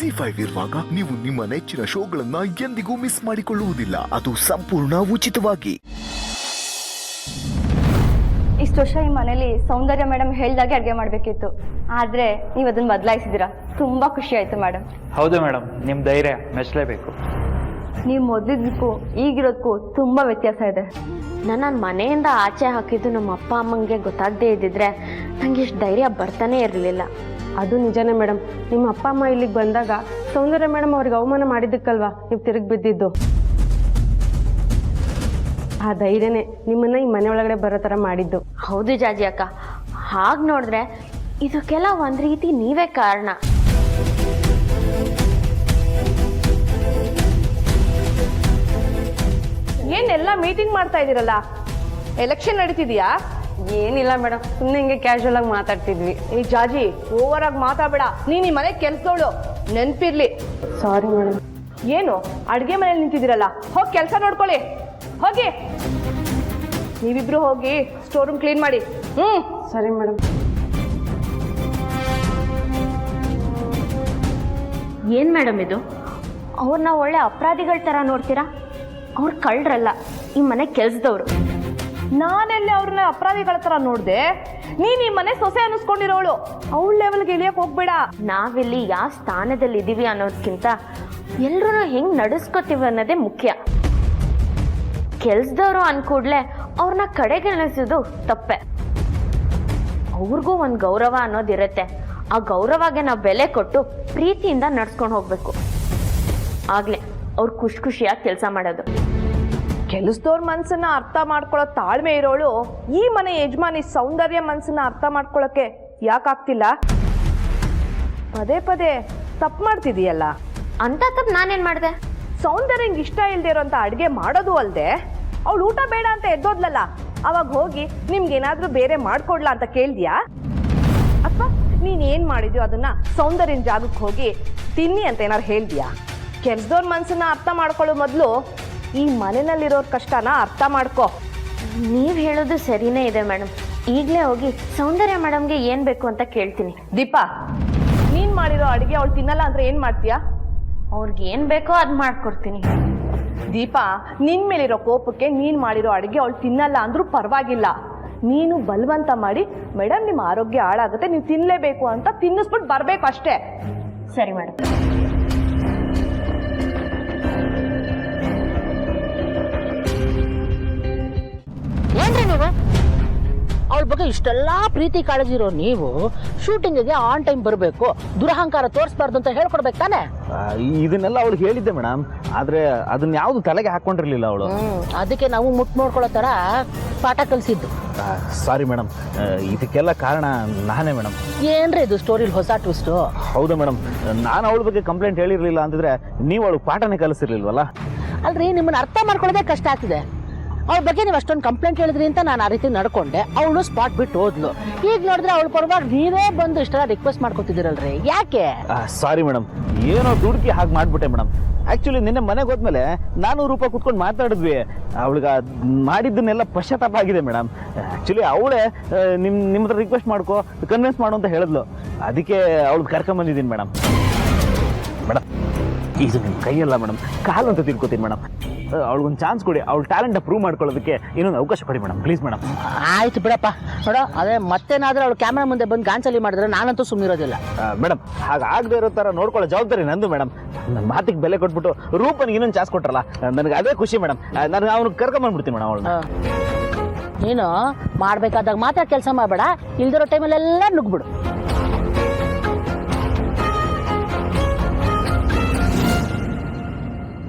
ZEE5 ಇರುವಾಗ ನೀವು ನಿಮ್ಮ ನೆಚ್ಚಿನ ಶೋಗಳನ್ನ ಎಂದಿಗೂ ಮಿಸ್ ಮಾಡಿಕೊಳ್ಳುವುದಿಲ್ಲ. ಅದು ಸಂಪೂರ್ಣ ಉಚಿತವಾಗಿ. ಇಷ್ಟು ವರ್ಷ ಈ ಮನೇಲಿ ಸೌಂದರ್ಯ ಮೇಡಮ್ ಹೇಳ್ದಾಗೆ ಅಡುಗೆ ಮಾಡಬೇಕಿತ್ತು, ಆದರೆ ನೀವು ಅದನ್ನ ಬದಲಾಯಿಸಿದ್ದೀರಾ. ತುಂಬ ಖುಷಿ ಆಯಿತು ಮೇಡಮ್. ಹೌದು ಮೇಡಮ್, ನಿಮ್ಮ ಧೈರ್ಯ ಮೆಚ್ಚಲೇಬೇಕು. ನೀವು ಮೊದಲಿದ್ದಕ್ಕೂ ಈಗಿರೋದಕ್ಕೂ ತುಂಬ ವ್ಯತ್ಯಾಸ ಇದೆ. ನನ್ನ ಮನೆಯಿಂದ ಆಚೆ ಹಾಕಿದ್ದು ನಮ್ಮ ಅಪ್ಪ ಅಮ್ಮಂಗೆ ಗೊತ್ತಾಗದೇ ಇದ್ದಿದ್ರೆ ನನಗೆ ಇಷ್ಟು ಧೈರ್ಯ ಬರ್ತಾನೆ ಇರಲಿಲ್ಲ. ಅದು ನಿಜನೇ ಮೇಡಮ್. ನಿಮ್ಮ ಅಪ್ಪ ಅಮ್ಮ ಇಲ್ಲಿಗೆ ಬಂದಾಗ ಸೌಂದರ್ಯ ಮೇಡಮ್ ಅವ್ರಿಗೆ ಅವಮಾನ ಮಾಡಿದ್ದಕ್ಕಲ್ವಾ ನೀವು ತಿರುಗಿ ಬಿದ್ದಿದ್ದು. ಆ ಧೈರ್ಯನೇ ನಿಮ್ಮನ್ನ ಈ ಮನೆ ಒಳಗಡೆ ಬರೋ ಥರ ಮಾಡಿದ್ದು. ಹೌದು ಜಾಜಿ ಅಕ್ಕ, ಹಾಗೆ ನೋಡಿದ್ರೆ ಇದಕ್ಕೆಲ್ಲ ಒಂದು ರೀತಿ ನೀವೇ ಕಾರಣ. ಏನೆಲ್ಲ ಮೀಟಿಂಗ್ ಮಾಡ್ತಾ ಇದ್ದೀರಲ್ಲ, ಎಲೆಕ್ಷನ್ ನಡೀತಿದ್ಯಾ? ಏನಿಲ್ಲ ಮೇಡಮ್, ಸುಮ್ಮನೆ ಹಿಂಗೆ ಕ್ಯಾಶುವಲ್ ಆಗಿ ಮಾತಾಡ್ತಿದ್ವಿ. ಈ ಜಾಜಿ ಓವರ್ ಆಗಿ ಮಾತಾಡಬೇಡ. ನೀನ್ ಈ ಮನೆ ಕೆಲ್ಸದವಳು, ನೆನ್ಪಿರ್ಲಿ. Sorry madam. ಏನು ಅಡ್ಗೆ ಮನೇಲಿ ನಿಂತಿದ್ದೀರಲ್ಲ, ಹೋಗಿ ಕೆಲಸ ನೋಡ್ಕೊಳ್ಳಿ. ಹೋಗಿ, ನೀವಿಬ್ರು ಹೋಗಿ ಸ್ಟೋರ್ ರೂಮ್ ಕ್ಲೀನ್ ಮಾಡಿ. ಸರಿ ಮೇಡಮ್. ಏನು ಮೇಡಮ್ ಇದು? ಅವ್ರನ್ನ ಒಳ್ಳೆ ಅಪರಾಧಿಗಳ ಥರ ನೋಡ್ತೀರಾ? ಅವ್ರು ಕಳ್ಳರಲ್ಲ, ಈ ಮನೆ ಕೆಲಸದವ್ರು. ನಾನೆಲ್ಲಿ ಅವ್ರನ್ನ ಅಪರಾಧಿಗಳ ತರ ನೋಡ್ದೆ? ನೀನ್ ಈ ಮನೆ ಸೊಸೆ ಅನ್ನಿಸ್ಕೊಂಡಿರೋಳು. ಅವಳ ಲೆವೆಲ್ಗೆ ಇಳಿಯಕ್ ಹೋಗ್ಬೇಡ. ನಾವಿಲ್ಲಿ ಯಾವ ಸ್ಥಾನದಲ್ಲಿ ಇದ್ದೀವಿ ಅನ್ನೋದಕ್ಕಿಂತ ಎಲ್ರೂ ಹೆಂಗ್ ನಡೆಸ್ಕೋತೀವಿ ಅನ್ನೋದೇ ಮುಖ್ಯ. ಕೆಲ್ಸದವ್ರು ಅನ್ಕೂಡ್ಲೆ ಅವ್ರನ್ನ ಕಡೆಗಣಿಸೋದು ತಪ್ಪೆ. ಅವ್ರಿಗೂ ಒಂದು ಗೌರವ ಅನ್ನೋದಿರುತ್ತೆ. ಆ ಗೌರವಗೆ ನಾವು ಬೆಲೆ ಕೊಟ್ಟು ಪ್ರೀತಿಯಿಂದ ನಡ್ಸ್ಕೊಂಡು ಹೋಗ್ಬೇಕು. ಆಗ್ಲೇ ಅವ್ರು ಖುಷಿಯಾಗಿ ಕೆಲಸ ಮಾಡೋದು. ಕೆಲಸದವ್ರ ಮನ್ಸನ್ನ ಅರ್ಥ ಮಾಡ್ಕೊಳ್ಳೋ ತಾಳ್ಮೆ ಇರೋಳು ಈ ಮನೆ ಯಜಮಾನಿ ಸೌಂದರ್ಯ ಮನ್ಸನ್ನ ಅರ್ಥ ಮಾಡ್ಕೊಳಕ್ಕೆ ಯಾಕಾಗ್ತಿಲ್ಲ? ಪದೇ ಪದೇ ತಪ್ಪು ಮಾಡ್ತಿದೀಯಲ್ಲ. ಅಂತ ತಪ್ಪು ನಾನೇನ್ ಮಾಡಿದೆ? ಸೌಂದರ್ಯಂಗೆ ಇಷ್ಟ ಇಲ್ದೇ ಇರೋಂಥ ಅಡುಗೆ ಮಾಡೋದು ಅಲ್ಲದೆ ಅವಳು ಊಟ ಬೇಡ ಅಂತ ಎದ್ದೋದ್ಲಲ್ಲ, ಅವಾಗ ಹೋಗಿ ನಿಮ್ಗೇನಾದ್ರೂ ಬೇರೆ ಮಾಡ್ಕೊಡ್ಲಾ ಅಂತ ಕೇಳ್ದ್ಯಾ? ಅಥವಾ ನೀನ್ ಏನ್ ಮಾಡಿದ್ಯೋ ಅದನ್ನ ಸೌಂದರ್ಯನ ಜಾಗಕ್ಕೆ ಹೋಗಿ ತಿನ್ನಿ ಅಂತ ಏನಾರು ಹೇಳ್ದ್ಯಾ? ಕೆಲ್ಸದವ್ರ ಮನ್ಸನ್ನ ಅರ್ಥ ಮಾಡ್ಕೊಳ್ಳೋ ಮೊದಲು ಈ ಮನೆಯಲ್ಲಿರೋರ್ ಕಷ್ಟನ ಅರ್ಥ ಮಾಡ್ಕೋ. ನೀವು ಹೇಳೋದು ಸರಿನೇ ಇದೆ ಮೇಡಮ್. ಈಗಲೇ ಹೋಗಿ ಸೌಂದರ್ಯ ಮೇಡಮ್ಗೆ ಏನು ಬೇಕು ಅಂತ ಕೇಳ್ತೀನಿ. ದೀಪಾ, ನೀನ್ ಮಾಡಿರೋ ಅಡುಗೆ ಅವಳು ತಿನ್ನಲ್ಲ ಅಂದ್ರೆ ಏನ್ ಮಾಡ್ತೀಯಾ? ಅವ್ರಿಗೆ ಏನು ಬೇಕೋ ಅದು ಮಾಡ್ಕೊಡ್ತೀನಿ. ದೀಪಾ, ನಿನ್ ಮೇಲಿರೋ ಕೋಪಕ್ಕೆ ನೀನ್ ಮಾಡಿರೋ ಅಡುಗೆ ಅವಳು ತಿನ್ನಲ್ಲ ಅಂದ್ರೂ ಪರವಾಗಿಲ್ಲ. ನೀನು ಬಲವಂತ ಮಾಡಿ ಮೇಡಮ್ ನಿಮ್ಮ ಆರೋಗ್ಯ ಹಾಳಾಗುತ್ತೆ, ನೀವು ತಿನ್ಲೇಬೇಕು ಅಂತ ತಿನ್ನಿಸ್ಬಿಟ್ಟು ಬರ್ಬೇಕು ಅಷ್ಟೇ. ಸರಿ ಮೇಡಮ್. ಏನ್ರಿ ನೀವು ಅವಳ ಬಗ್ಗೆ ಇಷ್ಟೆಲ್ಲಾ ಪ್ರೀತಿ ಕಾಳಜಿ ಇರೋ ನೀವು ಶೂಟಿಂಗ್ಗೆ ಆನ್ ಟೈಮ್ ಬರಬೇಕು, ದುರಹಂಕಾರ ತೋರಿಸಬಾರ್ದು ಅಂತ ಹೇಳ್ಕೊಡ್ಬೇಕು ತಾನೆ? ಇದನ್ನೆಲ್ಲ ಅವಳಿಗೆ ಹೇಳಿದ್ದೆ ಮೇಡಮ್, ಆದ್ರೆ ಅದನ್ನ ಯಾವ್ದು ತಲೆಗೆ ಹಾಕೊಂಡಿರ್ಲಿಲ್ಲ ಅವಳು. ಅದಕ್ಕೆ ನಾವು ಮುಟ್ ನೋಡ್ಕೊಳ್ಳೋ ತರ ಪಾಠ ಕಲಿಸಿದ್ದು. ಸಾರಿ ಮೇಡಮ್, ಇದಕ್ಕೆಲ್ಲ ಕಾರಣ ನಾನೇ ಮೇಡಮ್. ಏನ್ರಿ ಇದು ಸ್ಟೋರಿಲಿ ಹೊಸ ಟ್ವಿಸ್ಟ್? ಹೌದಾ ಮೇಡಮ್, ನಾನು ಅವಳ ಬಗ್ಗೆ ಕಂಪ್ಲೇಂಟ್ ಹೇಳಿರ್ಲಿಲ್ಲ ಅಂತಿದ್ರೆ ನೀವು ಅವಳು ಪಾಠನೇ ಕಲಿಸಿರ್ಲಿಲ್ವಲ್ಲ. ಅಲ್ರಿ, ನಿಮ್ಮನ್ನ ಅರ್ಥ ಮಾಡ್ಕೊಳ್ಳೋದೇ ಕಷ್ಟ ಆಗ್ತಿದೆ. ಅವಳ ಬಗ್ಗೆ ನೀವು ಅಷ್ಟೊಂದು ಕಂಪ್ಲೇಂಟ್ ಹೇಳಿದ್ರಿ ಅಂತ ನಾನು ಆ ರೀತಿ ನಡ್ಕೊಂಡೆ. ಅವಳು ಸ್ಪಾಟ್ ಬಿಟ್ಟು ಹೋದ್ಲು. ಈಗ ನೋಡಿದ್ರೆ ಅವಳ ಪರವಾಗಿ ನೀವೇ ಬಂದು ಇಷ್ಟೆಲ್ಲ ರಿಕ್ವೆಸ್ಟ್ ಮಾಡ್ಕೊತಿದ್ದೀರಲ್ರಿ, ಯಾಕೆ? ಸಾರಿ ಮೇಡಮ್, ಏನೋ ದುಡುಕಿ ಹಾಗೆ ಮಾಡ್ಬಿಟ್ಟೆ ಮೇಡಮ್. ಆಕ್ಚುಲಿ ನಿನ್ನೆ ಮನೆಗೆ ಹೋದ್ಮೇಲೆ ನಾನು ರೂಪ ಕುತ್ಕೊಂಡು ಮಾತಾಡಿದ್ವಿ. ಅವಳಿಗೆ ಮಾಡಿದ್ದನ್ನೆಲ್ಲ ಪಶ್ಚಾತ್ತಾಪ ಆಗಿದೆ ಮೇಡಮ್. ಆಕ್ಚುಲಿ ಅವಳೇ ನಿಮ್ಮ ಹತ್ರ ರಿಕ್ವೆಸ್ಟ್ ಮಾಡ್ಕೋ, ಕನ್ವಿನ್ಸ್ ಮಾಡು ಅಂತ ಹೇಳಿದ್ಲು. ಅದಕ್ಕೆ ಅವಳು ಕರ್ಕೊಂಬಂದಿದ್ದೀನಿ ಮೇಡಮ್. ಮೇಡಮ್, ಇದು ನಿಮ್ಮ ಕೈಯಲ್ಲ ಮೇಡಮ್, ಕಾಲು ಅಂತ ತಿಳ್ಕೊತೀನಿ ಮೇಡಮ್. ಅವಳಿಗೊಂದು ಚಾನ್ಸ್ ಕೊಡಿ, ಅವಳ ಟ್ಯಾಲೆಂಟ್ ಪ್ರೂವ್ ಮಾಡ್ಕೊಳ್ಳೋದಕ್ಕೆ ಇನ್ನೊಂದು ಅವಕಾಶ ಕೊಡಿ ಮೇಡಮ್, ಪ್ಲೀಸ್ ಮೇಡಮ್. ಆಯ್ತು ಬಿಡಪ್ಪ. ನೋಡೋ, ಅದೇ ಮತ್ತೇನಾದ್ರೂ ಅವಳು ಕ್ಯಾಮ್ರಾ ಮುಂದೆ ಬಂದು ಗಾಂಚಲಿ ಮಾಡಿದ್ರೆ ನಾನಂತೂ ಸುಮ್ಮನಿರೋದಿಲ್ಲ ಮೇಡಮ್. ಹಾಗಾಗದೇ ಇರೋ ಥರ ನೋಡ್ಕೊಳ್ಳೋ ಜವಾಬ್ದಾರಿ ನಂದು ಮೇಡಮ್. ನನ್ನ ಮಾತಿಗೆ ಬೆಲೆ ಕೊಟ್ಬಿಟ್ಟು ರೂಪನಿಗೆ ಇನ್ನೊಂದು ಚಾನ್ಸ್ ಕೊಟ್ರಲ್ಲ, ನನಗೆ ಅದೇ ಖುಷಿ ಮೇಡಮ್. ನಾನು ಅವ್ನಿಗೆ ಕರ್ಕೊಂಬಂದ್ಬಿಡ್ತೀನಿ ಮೇಡಮ್ ಅವಳನ್ನ. ನೀನು ಮಾಡ್ಬೇಕಾದಾಗ ಮಾತ್ರ ಕೆಲಸ ಮಾಡಬೇಡ, ಇಲ್ದಿರೋ ಟೈಮಲ್ಲೆಲ್ಲ ನುಗ್ಬಿಡು.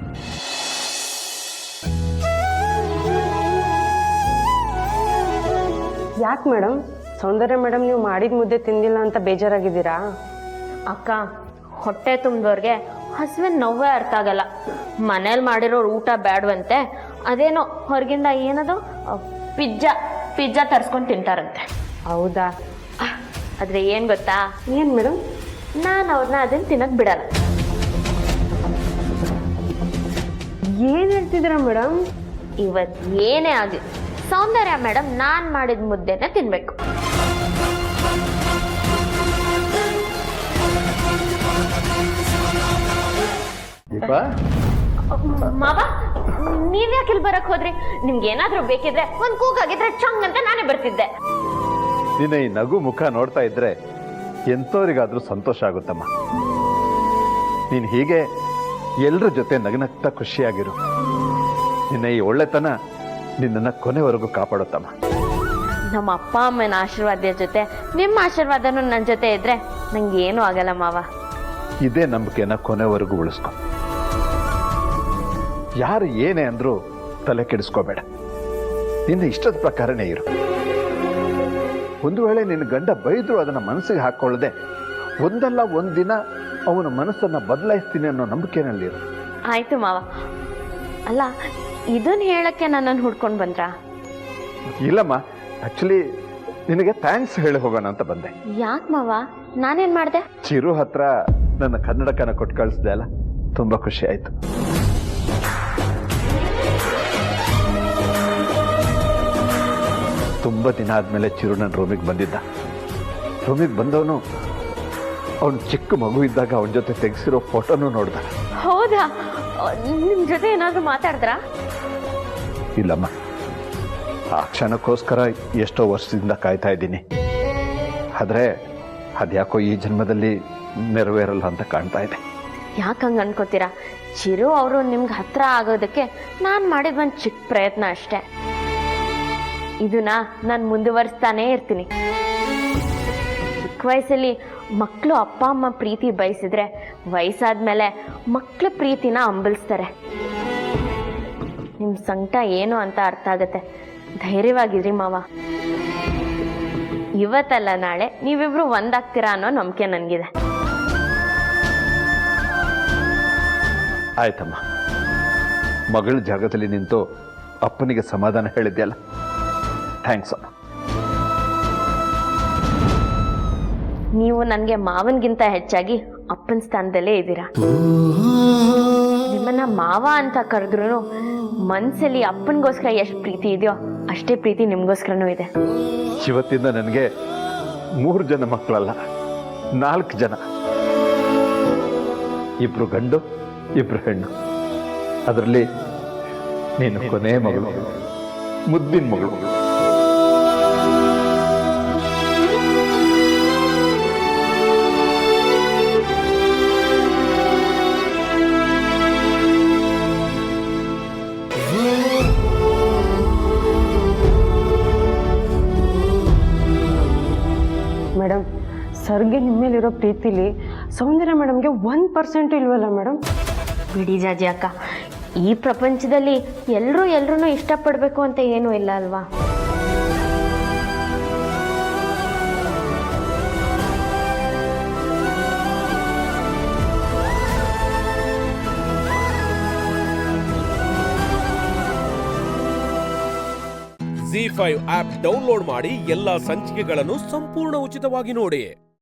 ಯಾಕೆ ಮೇಡಮ್? ಸೌಂದರ್ಯ ಮೇಡಮ್ ನೀವು ಮಾಡಿದ ಮುದ್ದೆ ತಿಂದಿಲ್ಲ ಅಂತ ಬೇಜಾರಾಗಿದ್ದೀರಾ? ಅಕ್ಕ, ಹೊಟ್ಟೆ ತುಂಬಿದವ್ರಿಗೆ ಹಸುವಿನ ನೋವೇ ಅರ್ಥ ಆಗಲ್ಲ. ಮನೇಲಿ ಮಾಡಿರೋರು ಊಟ ಬೇಡವಂತೆ, ಅದೇನೋ ಹೊರಗಿಂದ ಏನದು ಪಿಜ್ಜಾ ತರಿಸ್ಕೊಂಡು ತಿಂತಾರಂತೆ. ಹೌದಾ? ಆದರೆ ಏನು ಗೊತ್ತಾ? ಏನು ಮೇಡಮ್? ನಾನು ಅವ್ರನ್ನ ಅದನ್ನು ತಿನ್ನಕ್ಕೆ ಬಿಡಲ್ಲ. ಏನು ಹೇಳ್ತಿದ್ದೀರಾ ಮೇಡಮ್? ಇವತ್ತು ಏನೇ ಆಗಲಿ ಸೌಂದರ್ಯ ಮೇಡಮ್ ನಾನು ಮಾಡಿದ ಮುದ್ದೆನ ತಿನ್ಬೇಕು. ದೀಪಾ, ಮಾವ ನೀವ್ಯಾಕೆ ಇಲ್ಲಿ ಬರಕ್ ಹೋದ್ರಿ? ನಿಮ್ಗೆ ಏನಾದ್ರೂ ಬೇಕಿದ್ರೆ ಒಂದ್ ಕೂಗಾಗಿದ್ರೆ ಚಂಗ್ ಅಂತ ನಾನೇ ಬರ್ತಿದ್ದೆ. ನಿನ್ನ ಈ ನಗು ಮುಖ ನೋಡ್ತಾ ಇದ್ರೆ ಎಂಥವ್ರಿಗಾದ್ರೂ ಸಂತೋಷ ಆಗುತ್ತಮ್ಮ. ನೀನ್ ಹೀಗೆ ಎಲ್ರ ಜೊತೆ ನಗನಗ್ತಾ ಖುಷಿಯಾಗಿರು. ನಿನ್ನ ಈ ಒಳ್ಳೆತನ ನಿನ್ನನ್ನ ಕೊನೆವರೆಗೂ ಕಾಪಾಡುತ್ತಮ್ಮ. ನಮ್ಮ ಅಪ್ಪ ಅಮ್ಮನ ಆಶೀರ್ವಾದ ಜೊತೆ ನಿಮ್ಮ ಆಶೀರ್ವಾದನೂ ನನ್ನ ಜೊತೆ ಇದ್ರೆ ನಂಗೆ ಏನೂ ಆಗಲ್ಲ ಮಾವ. ಇದೇ ನಂಬಿಕೆನ ಕೊನೆವರೆಗೂ ಉಳಿಸ್ಕೊ. ಯಾರು ಏನೇ ಅಂದ್ರೂ ತಲೆ ಕೆಡಿಸ್ಕೋಬೇಡ. ನಿನ್ನ ಇಷ್ಟದ ಪ್ರಕಾರನೇ ಇರು. ಒಂದು ವೇಳೆ ನಿನ್ನ ಗಂಡ ಬೈದ್ರು ಅದನ್ನ ಮನಸ್ಸಿಗೆ ಹಾಕೊಳ್ಳದೆ ಒಂದಲ್ಲ ಒಂದಿನ ಅವನ ಮನಸ್ಸನ್ನ ಬದಲಾಯಿಸ್ತೀನಿ ಅನ್ನೋ ನಂಬಿಕೆನಲ್ಲಿರು. ಆಯ್ತು ಮಾವ. ಅಲ್ಲ, ಇದನ್ನ ಹೇಳಕ್ಕೆ ನನ್ನನ್ನು ಹುಡ್ಕೊಂಡು ಬಂದ್ರಾ? ಇಲ್ಲಮ್ಮ, ಆಕ್ಚುಲಿ ನಿನಗೆ ಥ್ಯಾಂಕ್ಸ್ ಹೇಳಿ ಹೋಗೋಣ ಅಂತ ಬಂದೆ. ಯಾಕೆ ಮಾವ? ನಾನೇನ್ ಮಾಡ್ದೆ? ಚಿರು ಹತ್ರ ನನ್ನ ಕನ್ನಡಕನ ಕೊಟ್ಟು ಕಳಿಸ್ದೆ ಅಲ್ಲ, ತುಂಬಾ ಖುಷಿ ಆಯ್ತು. ತುಂಬಾ ದಿನ ಆದ್ಮೇಲೆ ಚಿರು ನನ್ನ ರೂಮಿಗೆ ಬಂದಿದ್ದ. ರೂಮಿಗೆ ಬಂದವನು ಅವನು ಚಿಕ್ಕ ಮಗು ಇದ್ದಾಗ ಅವನ ಜೊತೆ ತೆಗೆಸಿರೋ ಫೋಟೋನು ನೋಡ್ದ. ಹೌದಾ? ನಿಮ್ ಜೊತೆ ಏನಾದ್ರು ಮಾತಾಡಿದ್ರಾ? ಇಲ್ಲಮ್ಮ, ಆ ಕ್ಷಣಕ್ಕೋಸ್ಕರ ಎಷ್ಟೋ ವರ್ಷದಿಂದ ಕಾಯ್ತಾ ಇದ್ದೀನಿ. ಆದ್ರೆ ಅದ್ಯಾಕೋ ಈ ಜನ್ಮದಲ್ಲಿ ನೆರವೇರಲ್ಲ ಅಂತ ಕಾಣ್ತಾ ಇದೆ. ಯಾಕೆ ಹಂಗೆ ಅನ್ಕೋತೀರಾ? ಚಿರು ಅವರು ನಿಮ್ಗೆ ಹತ್ರ ಆಗೋದಕ್ಕೆ ನಾನು ಮಾಡಿದ ಒಂದು ಚಿಕ್ಕ ಪ್ರಯತ್ನ ಅಷ್ಟೇ. ಇದನ್ನ ನಾನು ಮುಂದುವರಿಸ್ತಾನೇ ಇರ್ತೀನಿ. ಚಿಕ್ಕ ವಯಸ್ಸಲ್ಲಿ ಮಕ್ಕಳು ಅಪ್ಪ ಅಮ್ಮ ಪ್ರೀತಿ ಬಯಸಿದ್ರೆ ವಯಸ್ಸಾದ್ಮೇಲೆ ಮಕ್ಕಳ ಪ್ರೀತಿನ ಅಂಬಲಿಸ್ತಾರೆ. ನಿಮ್ಮ ಸಂಕಟ ಏನು ಅಂತ ಅರ್ಥ ಆಗತ್ತೆ. ಧೈರ್ಯವಾಗಿದ್ರಿ ಮಾವ. ಇವತ್ತಲ್ಲ ನಾಳೆ ನೀವಿಬ್ರು ಒಂದಾಗ್ತೀರಾ ಅನ್ನೋ ನಂಬಿಕೆ ನನಗಿದೆ. ಆಯ್ತಮ್ಮ, ಮಗಳ ಜಾಗದಲ್ಲಿ ನಿಂತು ಅಪ್ಪನಿಗೆ ಸಮಾಧಾನ ಹೇಳಿದ್ಯಲ್ಲ, ಥ್ಯಾಂಕ್ಸ್ ಅಮ್ಮ. ನೀವು ನನಗೆ ಮಾವನ್ಗಿಂತ ಹೆಚ್ಚಾಗಿ ಅಪ್ಪನ ಸ್ಥಾನದಲ್ಲೇ ಇದ್ದೀರಾ. ನಿಮ್ಮನ್ನ ಮಾವ ಅಂತ ಕರೆದ್ರು ಮನ್ಸಲ್ಲಿ ಅಪ್ಪನಿಗೋಸ್ಕರ ಎಷ್ಟು ಪ್ರೀತಿ ಇದೆಯೋ ಅಷ್ಟೇ ಪ್ರೀತಿ ನಿಮ್ಗೋಸ್ಕರನೂ ಇದೆ. ಇವತ್ತಿಂದ ನನಗೆ 3 ಜನ ಮಕ್ಕಳಲ್ಲ, 4 ಜನ. 2 ಗಂಡು 2 ಹೆಣ್ಣು. ಅದರಲ್ಲಿ ನೀನು ಕೊನೆ ಮಗಳು, ಮುದ್ದಿನ ಮಗಳು. ಮೇಡಮ್, ಸರ್ಗೆ ನಿಮ್ಮೇಲಿರೋ ಪ್ರೀತಿಲಿ ಸೌಂದರ್ಯ ಮೇಡಮ್ಗೆ 1% ಇಲ್ವಲ್ಲ ಮೇಡಮ್? ಬಿಡಿ ಜಾಜಿ ಅಕ್ಕ, ಈ ಪ್ರಪಂಚದಲ್ಲಿ ಎಲ್ಲರೂ ಇಷ್ಟಪಡಬೇಕು ಅಂತ ಏನೂ ಇಲ್ಲ ಅಲ್ವಾ? ZEE5 ಆಪ್ ಡೌನ್ಲೋಡ್ ಮಾಡಿ ಎಲ್ಲಾ ಸಂಚಿಕೆಗಳನ್ನು ಸಂಪೂರ್ಣ ಉಚಿತವಾಗಿ ನೋಡಿ.